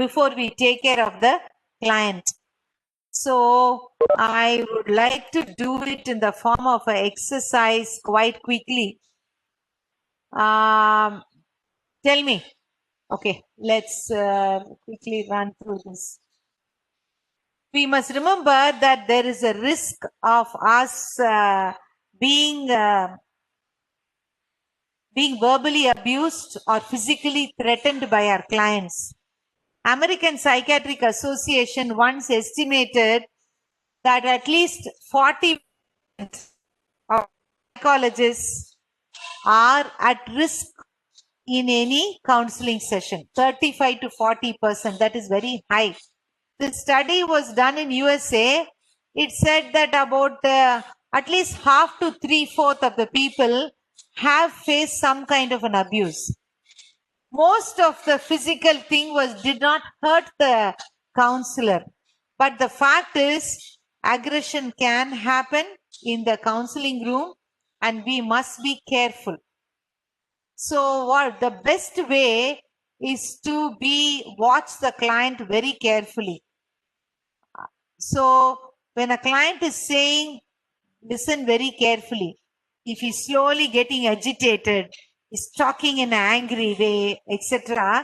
before we take care of the client. So I would like to do it in the form of an exercise quite quickly. Tell me. Okay, let's quickly run through this. We must remember that there is a risk of us being verbally abused or physically threatened by our clients. American Psychiatric Association once estimated that at least 40% of psychologists are at risk in any counseling session. 35 to 40%, that is very high. The study was done in USA. It said that about at least half to 3/4 of the people have faced some kind of an abuse. Most of the physical thing did not hurt the counselor. But the fact is, aggression can happen in the counseling room and we must be careful. So what the best way is to watch the client very carefully. So when a client is saying, listen very carefully. If he's slowly getting agitated, is talking in an angry way, etc.,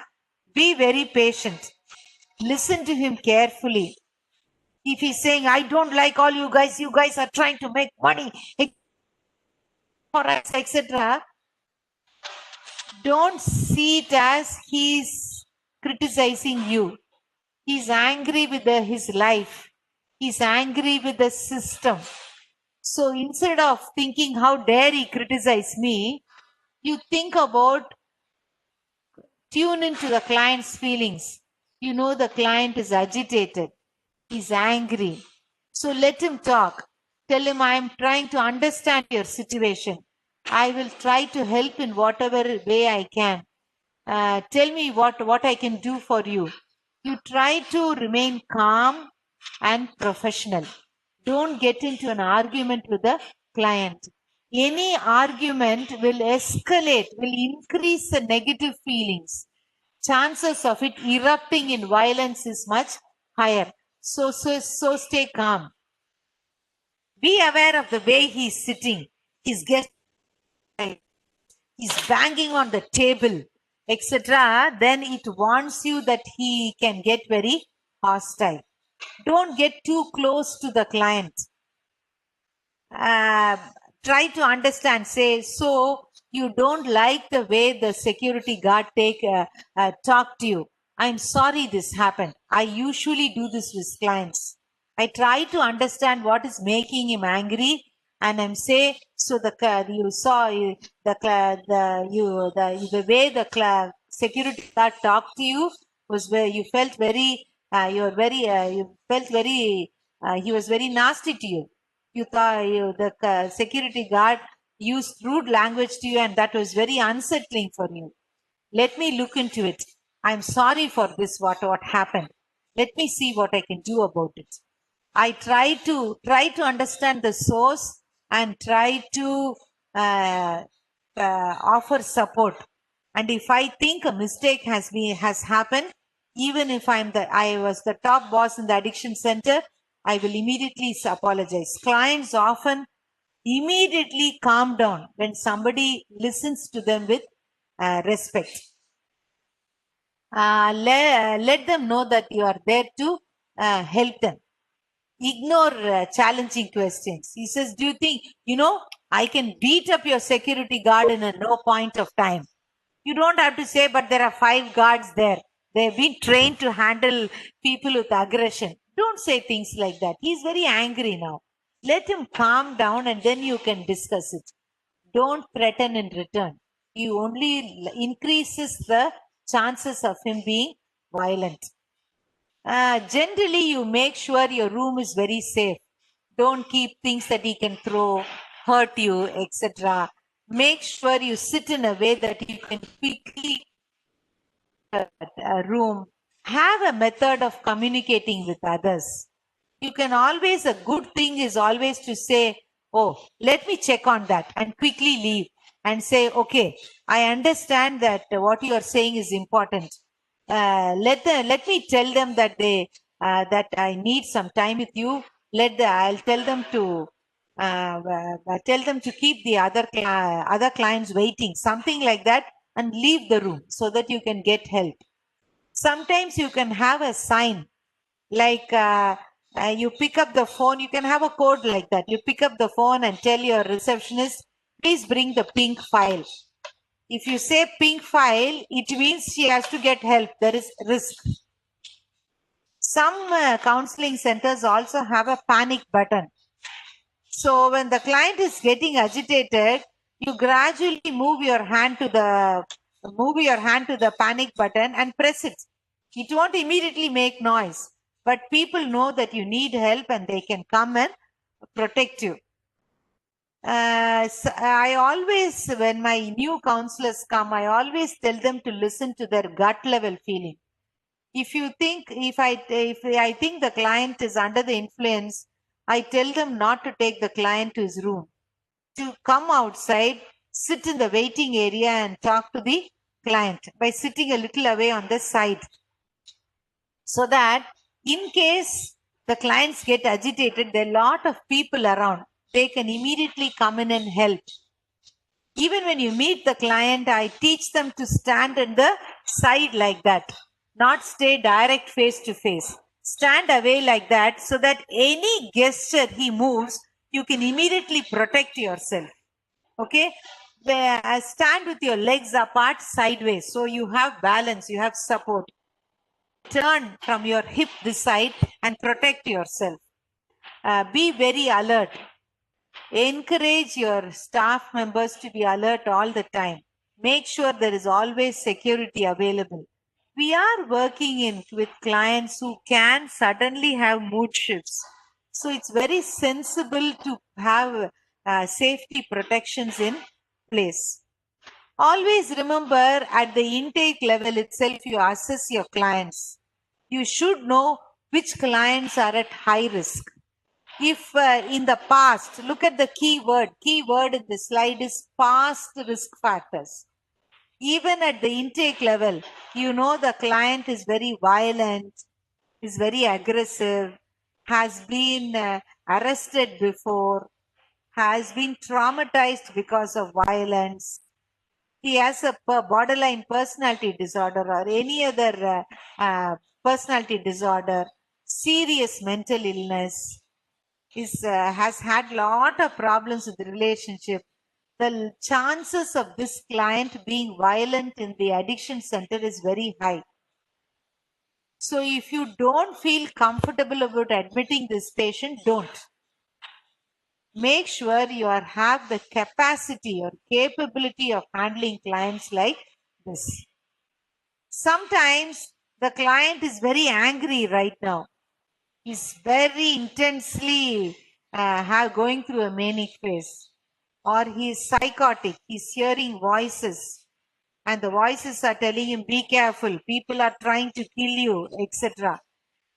be very patient. Listen to him carefully. If he's saying, I don't like all you guys are trying to make money for us, etc., don't see it as he's criticizing you. He's angry with his life. He's angry with the system. So instead of thinking, how dare he criticize me, you think about, tune into the client's feelings. You know the client is agitated. He's angry. So let him talk. Tell him, I am trying to understand your situation. I will try to help in whatever way I can. Tell me what I can do for you. You try to remain calm and professional. Don't get into an argument with the client. Any argument will escalate, will increase the negative feelings. Chances of it erupting in violence is much higher. So stay calm. Be aware of the way he's sitting. He's banging on the table, etc. Then it warns you that he can get very hostile. Don't get too close to the client. Try to understand. Say, so you don't like the way the security guard talk to you. I'm sorry this happened. I usually do this with clients. I try to understand what is making him angry, and I'm say, so you saw the way the security guard talked to you was where you felt very he was very nasty to you. You thought the security guard used rude language to you, and that was very unsettling for you. Let me look into it. I'm sorry for this, what happened. Let me see what I can do about it. I try to understand the source and try to offer support. And if I think a mistake has happened, even if I was the top boss in the addiction center, I will immediately apologize. Clients often immediately calm down when somebody listens to them with respect. Let them know that you are there to help them. Ignore challenging questions. He says, do you think, I can beat up your security guard in a no point of time? You don't have to say, but there are 5 guards there. They've been trained to handle people with aggression. Don't say things like that. He's very angry now. Let him calm down and then you can discuss it. Don't threaten in return. You only increases the chances of him being violent. Generally, you make sure your room is very safe. Don't keep things that he can throw, hurt you, etc. Make sure you sit in a way that you can quickly a room. Have a method of communicating with others. You can always, a good thing is always to say, oh, let me check on that, and quickly leave and say, okay, I understand that what you are saying is important. let me tell them that that I need some time with you. I'll tell them to keep the other clients waiting, something like that, and leave the room so that you can get help. Sometimes you can have a sign like you pick up the phone. You can have a code like that. You pick up the phone and tell your receptionist, please bring the pink file. If you say pink file, it means she has to get help. There is risk. Some counseling centers also have a panic button. So when the client is getting agitated, you gradually move your hand to the panic button and press it. It won't immediately make noise, but people know that you need help and they can come and protect you. I always, when my new counselors come, I always tell them to listen to their gut level feeling. If I think the client is under the influence, I tell them not to take the client to his room, to come outside, sit in the waiting area and talk to the client by sitting a little away on the side, so that in case the clients get agitated, there are a lot of people around. They can immediately come in and help. Even when you meet the client, I teach them to stand on the side like that, not stay direct face to face. Stand away like that so that any gesture he moves, you can immediately protect yourself. Okay? Stand with your legs apart sideways so you have balance, you have support. Turn from your hip this side and protect yourself. Be very alert. Encourage your staff members to be alert all the time. Make sure there is always security available. We are working with clients who can suddenly have mood shifts. So it's very sensible to have safety protections in place. Always remember, at the intake level itself, you assess your clients. You should know which clients are at high risk. If in the past, look at the keyword in the slide is past risk factors. Even at the intake level, you know the client is very violent, is very aggressive, has been arrested before, has been traumatized because of violence. He has a borderline personality disorder or any other personality disorder, serious mental illness, has had lot of problems with the relationship. The chances of this client being violent in the addiction center is very high. So if you don't feel comfortable about admitting this patient, don't. Make sure you have the capacity or capability of handling clients like this. Sometimes the client is very angry right now. He's very intensely going through a manic phase, or he's psychotic. He's hearing voices, and the voices are telling him, be careful, people are trying to kill you, etc.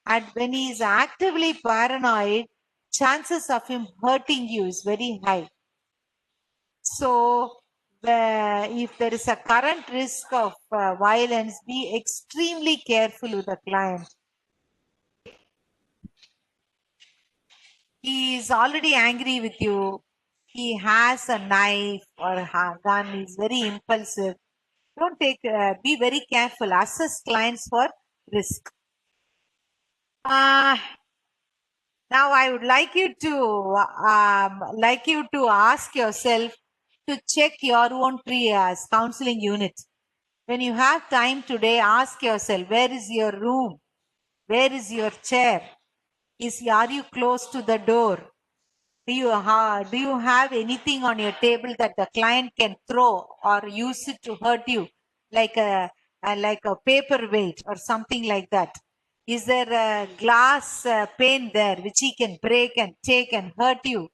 And when he is actively paranoid, chances of him hurting you is very high. So if there is a current risk of violence, be extremely careful with the client. He is already angry with you. He has a knife or a gun. He's very impulsive. Don't be very careful. Assess clients for risk. Now I would like you to ask yourself to check your own triage counseling unit. When you have time today, ask yourself, where is your room? Where is your chair? Are you close to the door? Do you have anything on your table that the client can throw or use it to hurt you, like a paperweight or something like that? Is there a glass pane there which he can break and take and hurt you?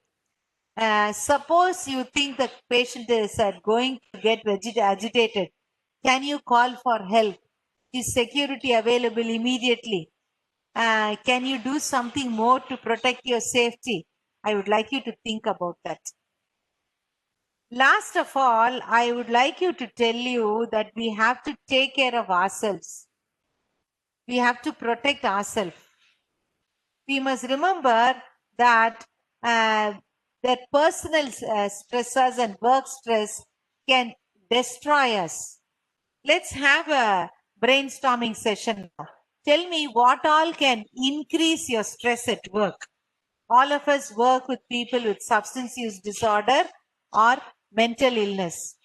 Suppose you think the patient is going to get agitated. Can you call for help? Is security available immediately? Can you do something more to protect your safety? I would like you to think about that. Last of all, I would like you to tell you that we have to take care of ourselves. We have to protect ourselves. We must remember that that personal stressors and work stress can destroy us. Let's have a brainstorming session now. Tell me what all can increase your stress at work. All of us work with people with substance use disorder or mental illness.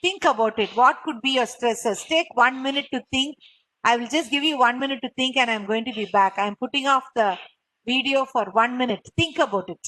Think about it. What could be your stressors? Take 1 minute to think. I will just give you 1 minute to think and I'm going to be back. I'm putting off the video for 1 minute. Think about it.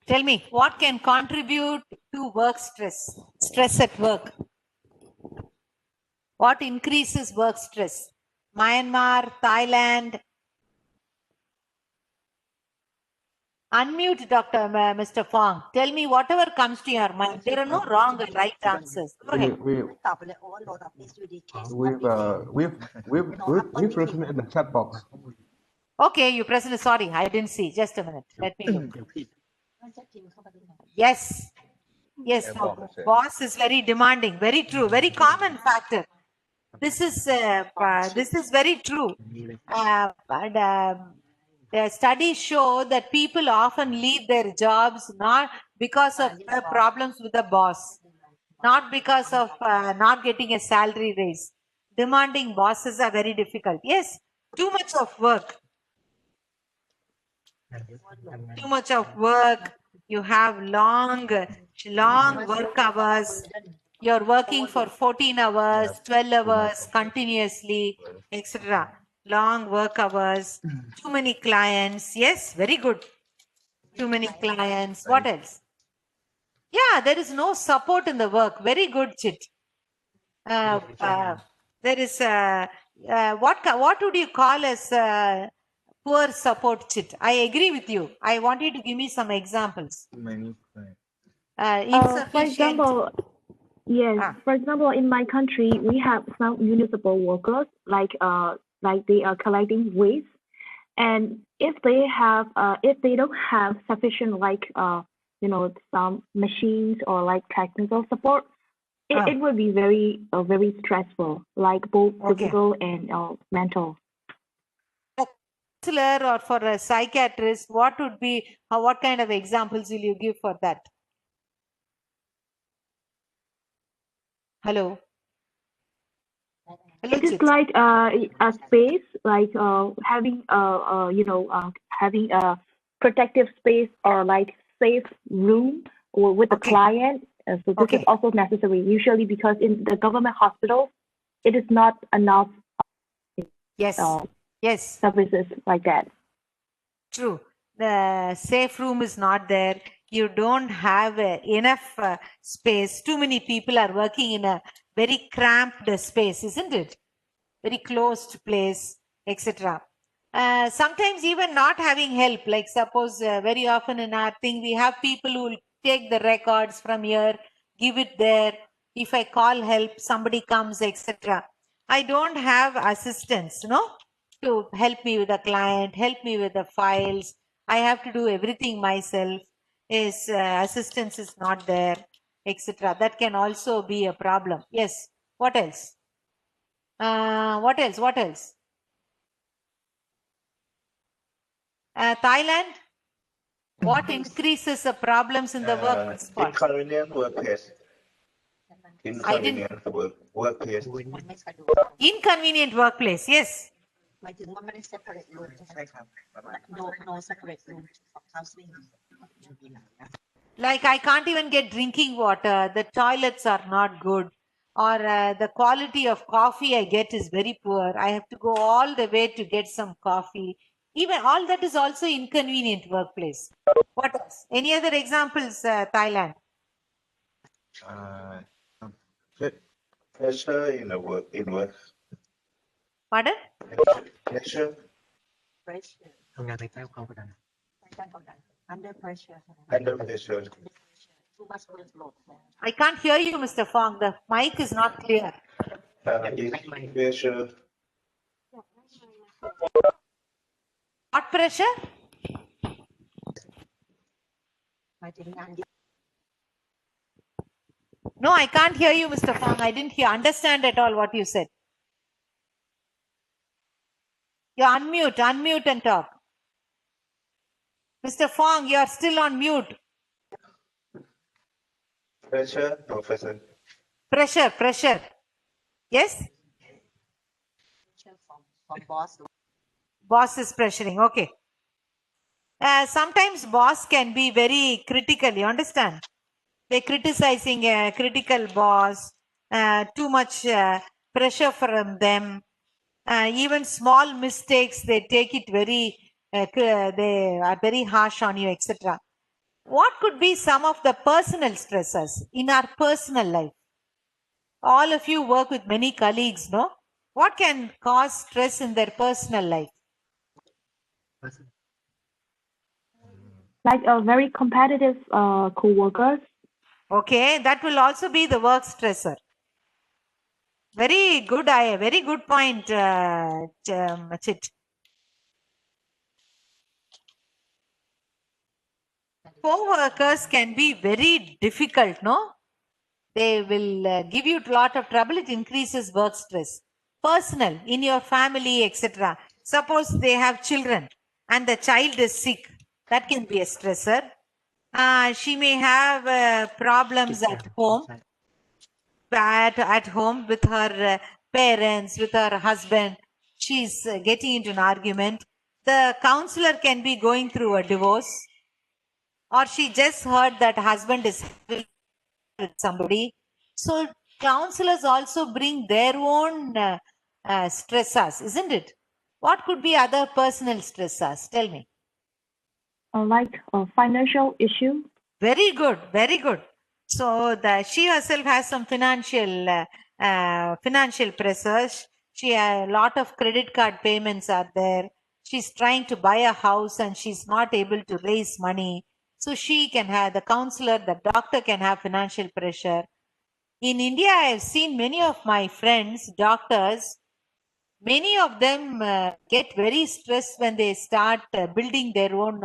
Tell me, what can contribute to work stress? Stress at work. What increases work stress? Myanmar, Thailand. Unmute, Mr. Fong. Tell me whatever comes to your mind. There are no wrong or right answers. Go ahead. We've written in the chat box. Okay, you present. Sorry, I didn't see. Just a minute. Let me look. Yes. Yes, boss is very demanding. Very true. Very common factor. This is very true. The studies show that people often leave their jobs not because of the problems with the boss, not because of not getting a salary raise. Demanding bosses are very difficult. Yes, too much of work. Too much of work. You have long work hours. You're working for 14 hours, 12 hours continuously, etc. Long work hours. Too many clients. Yes, very good. Too many clients. What else? Yeah, there is no support in the work. Very good, Chit. There is what would you call as poor support, Chit? I agree with you. I want you to give me some examples. For example, yes. For example, in my country, we have some municipal workers like they are collecting waste, and if they don't have sufficient some machines or like technical support, it will be very stressful, like both physical and mental. Counselor or for a psychiatrist, what would be what kind of examples will you give for that? Hello. It is like a space, like having having a protective space or like safe room or with the client. So this is also necessary, usually because in the government hospital, it is not enough. Yes. Services like that. True. The safe room is not there. You don't have enough space. Too many people are working in a very cramped space, isn't it? Very closed place, etc. Sometimes even not having help, like suppose very often in our thing, we have people who will take the records from here, give it there. If I call help, somebody comes, etc. I don't have assistance, to help me with the client, help me with the files. I have to do everything myself. Assistance is not there, etc. That can also be a problem. Yes. What else? What else? Thailand? What increases the problems in the work spot? Inconvenient workplace. Workplace. Inconvenient workplace, yes. Like I can't even get drinking water. The toilets are not good. Or the quality of coffee I get is very poor. I have to go all the way to get some coffee. Even all that is also inconvenient workplace. What else? Any other examples, Thailand? Pressure in work. Pardon? Pressure. Under pressure. I can't hear you, Mr. Fong. The mic is not clear. Is pressure. What pressure? No, I can't hear you, Mr. Fong. I didn't understand at all what you said. You unmute and talk. Mr. Fong, you are still on mute. Pressure, Professor. Pressure. Yes? From boss. Boss is pressuring. Okay. Sometimes boss can be very critical. You understand? They're criticizing a critical boss. Too much pressure from them. Even small mistakes, they take it very. They are very harsh on you, etc. What could be some of the personal stressors in our personal life? All of you work with many colleagues, no? What can cause stress in their personal life? Like a very competitive co-workers. Okay, that will also be the work stressor. Very good point, Chit. Co-workers can be very difficult, no? They will give you a lot of trouble. It increases work stress. Personal, in your family, etc. Suppose they have children and the child is sick. That can be a stressor. She may have problems at home. At home with her parents, with her husband. She's getting into an argument. The counselor can be going through a divorce. Or she just heard that husband is with somebody. So counselors also bring their own stressors, isn't it? What could be other personal stressors? Tell me. Like a financial issue. Very good. So she herself has some financial pressures. She has a lot of credit card payments are there. She's trying to buy a house and she's not able to raise money. So she can have, the counselor, the doctor can have financial pressure. In India, I have seen many of my friends, doctors, many of them get very stressed when they start building their own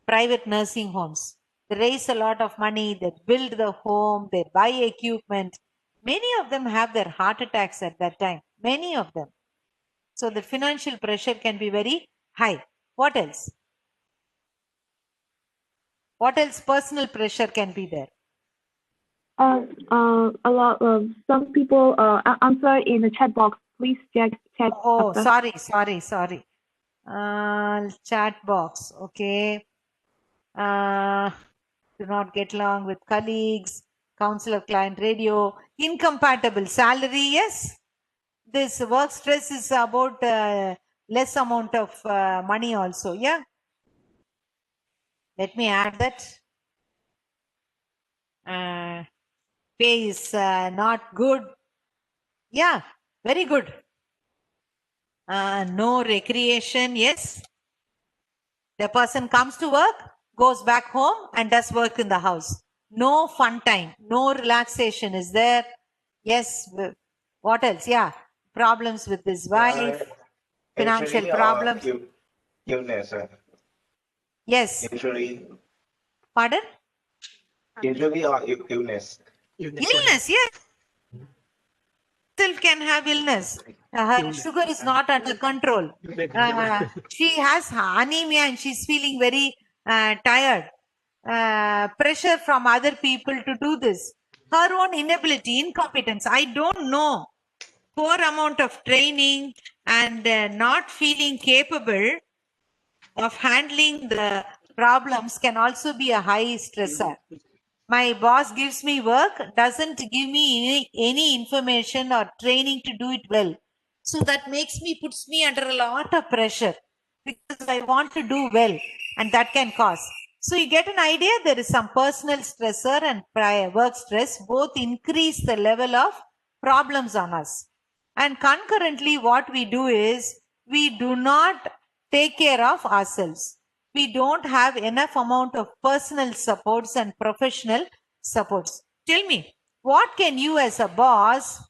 private nursing homes. They raise a lot of money, they build the home, they buy equipment. Many of them have their heart attacks at that time. Many of them. So the financial pressure can be very high. What else? What else personal pressure can be there? A lot of some people answer in the chat box. Please check. Oh, after. sorry. Chat box. Okay. Do not get along with colleagues. Counselor, client, radio. Incompatible salary. Yes. This work stress is about less amount of money also. Yeah. Let me add that. Pay is not good. Yeah, very good. No recreation. Yes. The person comes to work, goes back home and does work in the house. No fun time. No relaxation is there. Yes. What else? Yeah. Problems with his wife. Financial Injury or problems. illness. Yes. Injury. Pardon? Injury or illness. Illness, yes. Still can have illness. Her sugar is not under control. She has anemia and she's feeling very tired. Pressure from other people to do this. Her own inability, incompetence. I don't know. Poor amount of training and not feeling capable of handling the problems can also be a high stressor. My boss gives me work, doesn't give me any information or training to do it well. So that puts me under a lot of pressure because I want to do well and that can cause. So you get an idea, there is some personal stressor and work stress, both increase the level of problems on us. And concurrently what we do is, we do not take care of ourselves. we don't have enough amount of personal supports and professional supports. Tell me, what can you as a boss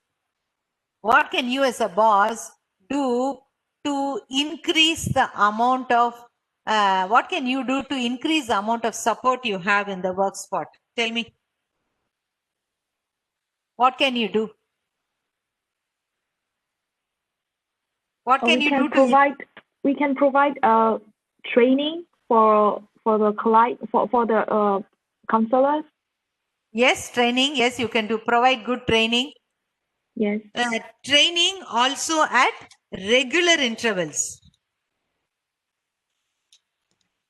do to increase the amount of what can you do to increase the amount of support you have in the work spot? Tell me. What can you do? What can you do to we can provide training for the client for the counselors. Yes, training. Yes, you can do provide good training. Yes. Training also at regular intervals.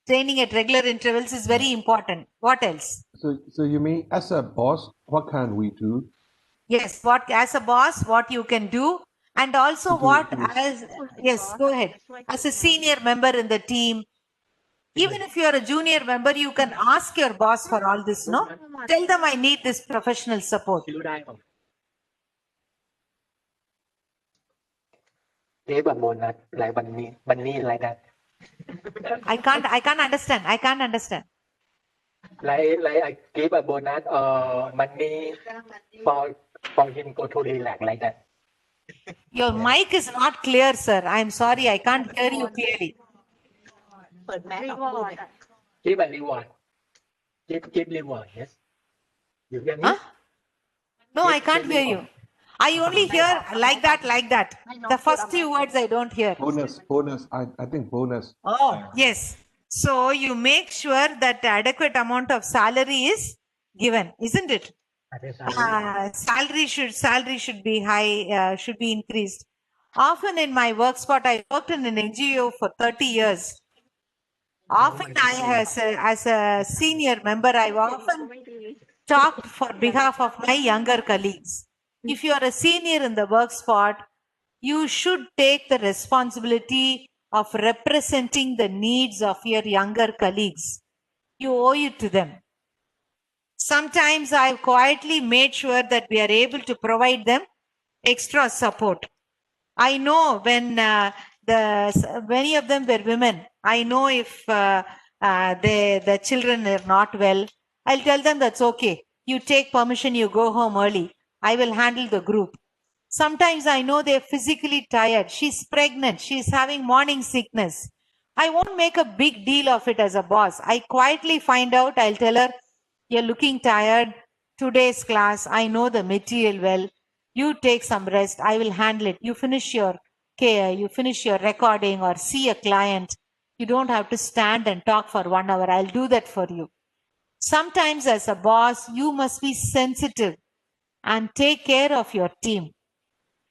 Training at regular intervals is very important. What else? So you mean as a boss, what can we do? Yes, what as a boss, what you can do, and also what as yes, go ahead. As a senior member in the team, even if you are a junior member, you can ask your boss for all this, no? Tell them I need this professional support. I can't understand. I can't understand. Like I give a bonus or money for him go to relax like that. Your mic is not clear, sir. I'm sorry, I can't hear you clearly. Give a reward. Give reward, yes. You hear me? Huh? No, I can't hear you. I only hear like that. The first few words I don't hear. Bonus. I think bonus. Oh, yes. So you make sure that adequate amount of salary is given, isn't it? Salary should be high, should be increased. Often in my work spot, I worked in an NGO for 30 years. Often as a senior member, I often talked for behalf of my younger colleagues. If you are a senior in the work spot, you should take the responsibility of representing the needs of your younger colleagues. You owe it to them. Sometimes I've quietly made sure that we are able to provide them extra support. I know when many of them were women. I know if the children are not well, I'll tell them that's okay. You take permission, you go home early. I will handle the group. Sometimes I know they're physically tired. She's pregnant. She's having morning sickness. I won't make a big deal of it as a boss. I quietly find out. I'll tell her, you're looking tired. Today's class, I know the material well. You take some rest. I will handle it. You finish your care. You finish your recording or see a client. You don't have to stand and talk for 1 hour. I'll do that for you. Sometimes as a boss, you must be sensitive and take care of your team.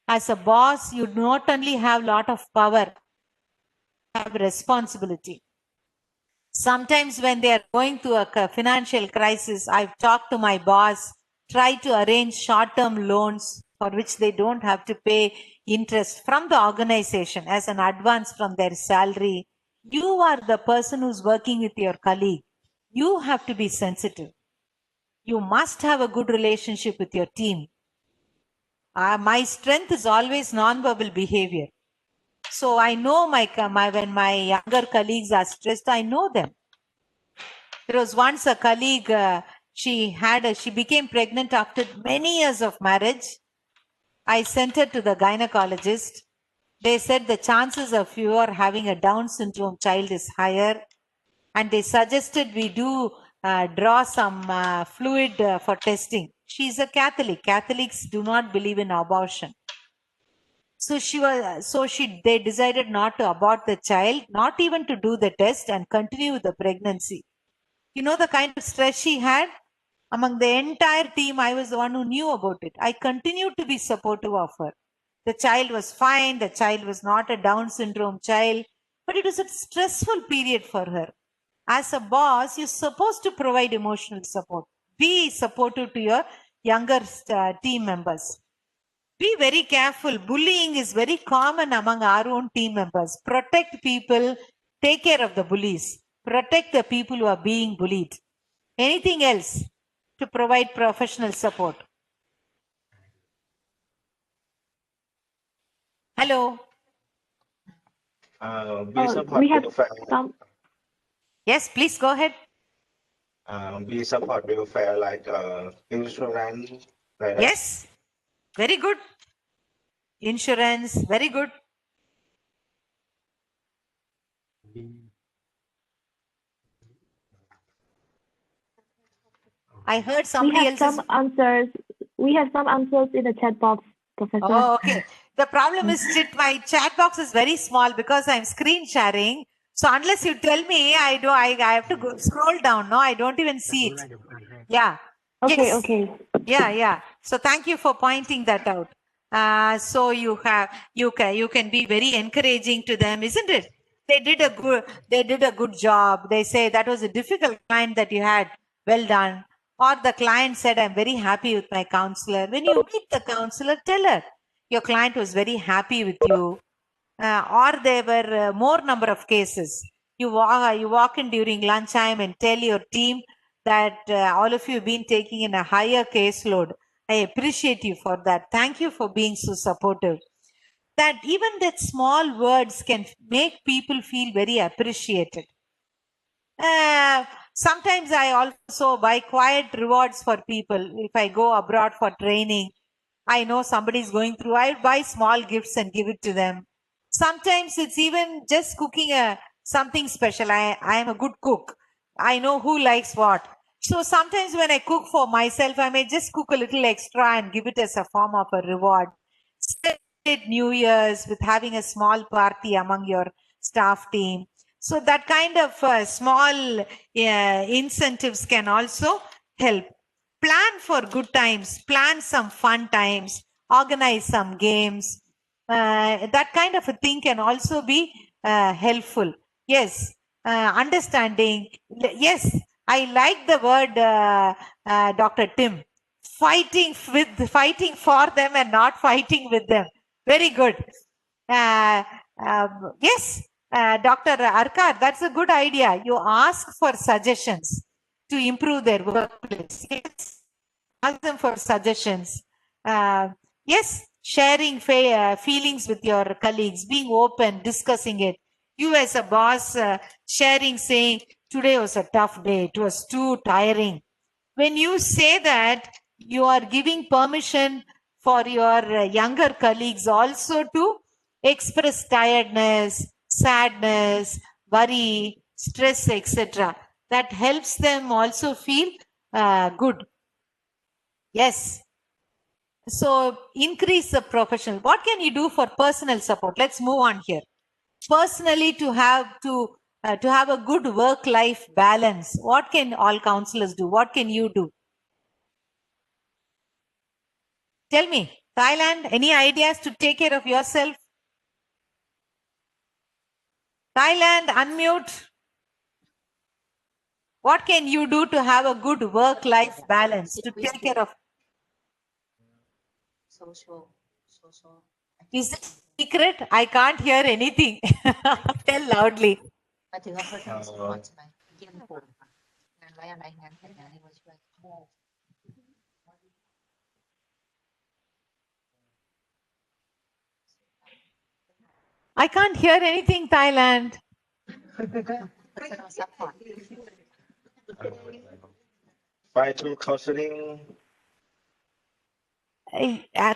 As a boss, you not only have a lot of power, you have responsibility. Sometimes when they are going through a financial crisis, I've talked to my boss, try to arrange short-term loans for which they don't have to pay interest from the organization as an advance from their salary. You are the person who's working with your colleague. You have to be sensitive. You must have a good relationship with your team. My strength is always non-verbal behavior. So I know when my younger colleagues are stressed, I know them. There was once a colleague, she became pregnant after many years of marriage. I sent her to the gynecologist. They said the chances of you are having a Down syndrome child is higher. And they suggested we do draw some fluid for testing. She's a Catholic. Catholics do not believe in abortion. So they decided not to abort the child, not even to do the test and continue the pregnancy. You know the kind of stress she had? Among the entire team, I was the one who knew about it. I continued to be supportive of her. The child was fine. The child was not a Down syndrome child, but it was a stressful period for her. As a boss, you're supposed to provide emotional support. Be supportive to your younger team members. Be very careful. Bullying is very common among our own team members. Protect people. Take care of the bullies. Protect the people who are being bullied. Anything else to provide professional support? Hello. We support We have profile. some. Yes, please go ahead. We support welfare like insurance, like that. Yes, very good. Insurance, very good. I heard We somebody have else's. some answers. We have some answers in the chat box, Professor. Oh, okay. The problem is my chat box is very small because I'm screen sharing. So unless you tell me, I have to go scroll down. No, I don't even see it. Yeah. Okay, Yes. okay. Yeah. So thank you for pointing that out. So you can be very encouraging to them, isn't it? They did a good job. They say that was a difficult client that you had. Well done. Or the client said, I'm very happy with my counselor. When you meet the counselor, tell her your client was very happy with you. Or there were more number of cases. You walk in during lunchtime and tell your team that all of you have been taking in a higher caseload. I appreciate you for that. Thank you for being so supportive. That even that small words can make people feel very appreciated. Sometimes I also buy quiet rewards for people. If I go abroad for training, I know somebody is going through, I buy small gifts and give it to them. Sometimes it's even just cooking something special. I am a good cook. I know who likes what. So sometimes when I cook for myself, I may just cook a little extra and give it as a form of a reward. Celebrate New Year's with having a small party among your staff team. So that kind of small incentives can also help. Plan for good times, plan some fun times, organize some games. That kind of a thing can also be helpful. Yes, understanding. Yes, I like the word, Dr. Tim. Fighting for them and not fighting with them. Very good. Yes, Dr. Arkar, that's a good idea. You ask for suggestions to improve their workplace. Yes, ask them for suggestions. Yes, sharing feelings with your colleagues, being open, discussing it. You as a boss, sharing, saying, today was a tough day. It was too tiring. When you say that, you are giving permission for your younger colleagues also to express tiredness, sadness, worry, stress, etc. That helps them also feel good. Yes. So increase the professional. What can you do for personal support? Let's move on here. Personally, to have a good work-life balance, what can all counselors do? What can you do? Tell me, Thailand, any ideas to take care of yourself? Thailand, unmute. What can you do to have a good work-life balance, to take care of? Is it secret? I can't hear anything. Tell loudly. I can't hear anything, Thailand. Try to counseling.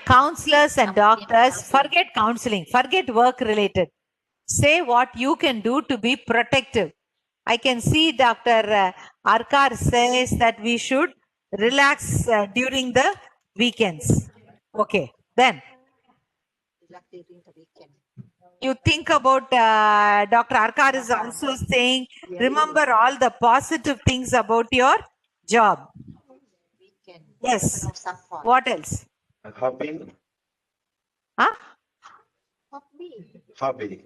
Counselors and doctors, forget counseling, forget work related. Say what you can do to be protective. I can see Dr. Arkar says that we should relax during the weekends. Okay, then you think about Dr. Arkar is also saying, remember all the positive things about your job. Yes. What else? Hobby. Huh? Hobby.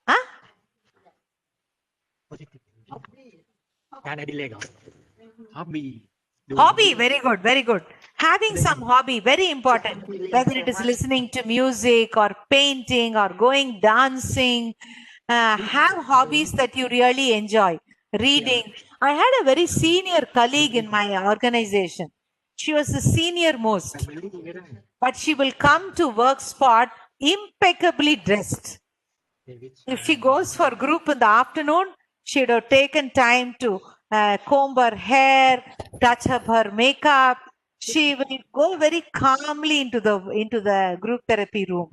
Huh? งานอดิเรกเหรอ hobby Hobby, very good, very good. Having some hobby, very important. Whether it is listening to music or painting or going dancing, have hobbies that you really enjoy. Reading. I had a very senior colleague in my organization. She was the senior most, but she will come to work spot impeccably dressed. If she goes for group in the afternoon, she would have taken time to comb her hair, touch up her makeup. She will go very calmly into the group therapy room.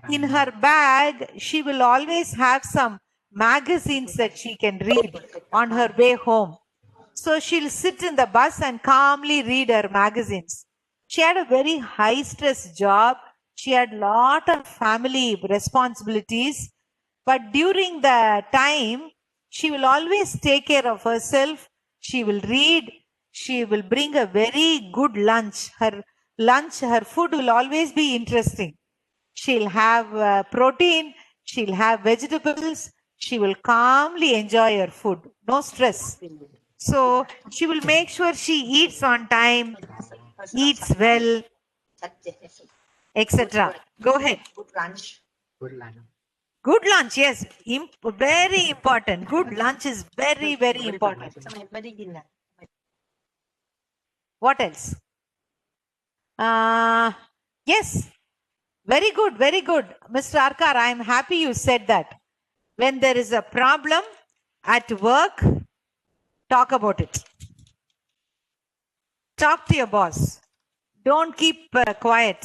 In her bag, she will always have some magazines that she can read on her way home. So she'll sit in the bus and calmly read her magazines. She had a very high stress job. She had a lot of family responsibilities. But during the time, she will always take care of herself. She will read. She will bring a very good lunch. Her food will always be interesting. She'll have protein. She'll have vegetables. She will calmly enjoy her food. No stress. So she will make sure she eats on time, eats well, etc. Go ahead. Good lunch. Good lunch, yes. Very important. Good lunch is very, very important. ทำไมไม่ได้ยินอ่ะ What else? Yes. Very good, very good. Mr. Arkar, I am happy you said that. When there is a problem at work, talk about it. Talk to your boss. Don't keep quiet.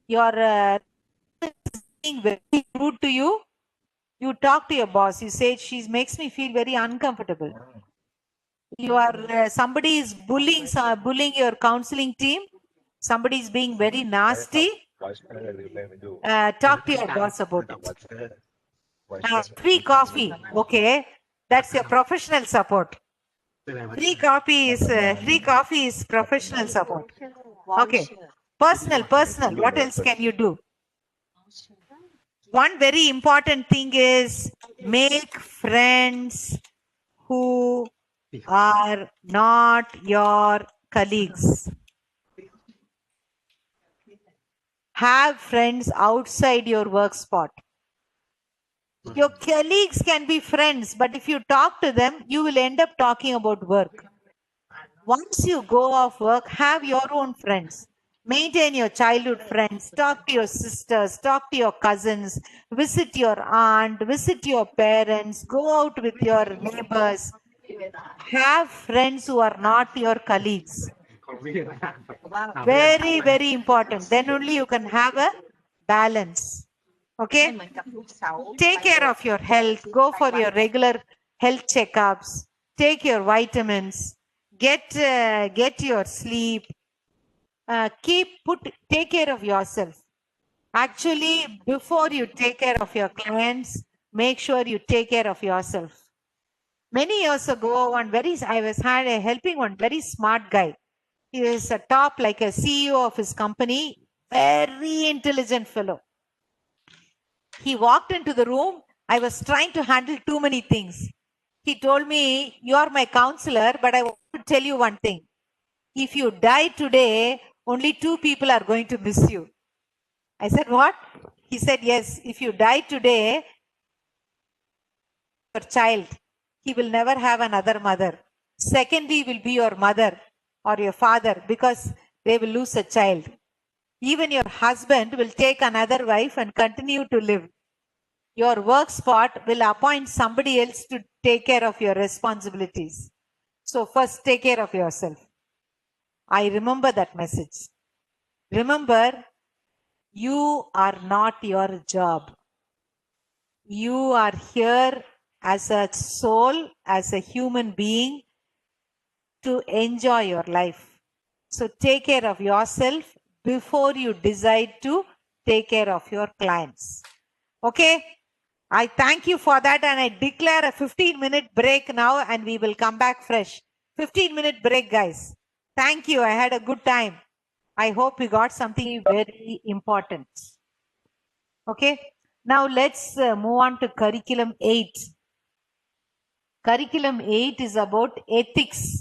You're being very rude to you. You talk to your boss. You say, she makes me feel very uncomfortable. You are somebody is bullying your counseling team. Somebody is being very nasty. Talk to your boss about it. Free coffee. Okay, that's your professional support. Free coffee is professional support. Okay, personal. What else can you do? One very important thing is make friends who are not your colleagues. Have friends outside your work spot. Your colleagues can be friends, but if you talk to them, you will end up talking about work. Once you go off work, have your own friends. Maintain your childhood friends. Talk to your sisters. Talk to your cousins. Visit your aunt. Visit your parents. Go out with your neighbors. Have friends who are not your colleagues. Very, very important. Then only you can have a balance. ไม่ Okay? เหมือนกับลูกเสา Take care of your health. Go for your regular health checkups. Take your vitamins. Get your sleep. Take care of yourself. Actually, before you take care of your clients, make sure you take care of yourself. Many years ago, I was helping one very smart guy. He is a top, like a CEO of his company, very intelligent fellow. He walked into the room. I was trying to handle too many things. He told me, you are my counselor, but I want to tell you one thing. If you die today, only 2 people are going to miss you. I said, what? He said, yes, if you die today, your child, he will never have another mother. Secondly, will be your mother or your father, because they will lose a child. Even your husband will take another wife and continue to live. Your work spot will appoint somebody else to take care of your responsibilities. So first, take care of yourself. I remember that message. Remember, you are not your job. You are here as a soul, as a human being, to enjoy your life. So take care of yourself before you decide to take care of your clients. Okay? I thank you for that, and I declare a 15-minute break now, and we will come back fresh. 15-minute break, guys. Thank you. I had a good time. I hope we got something very important. Okay? Now let's move on to curriculum 8. Curriculum 8 is about ethics.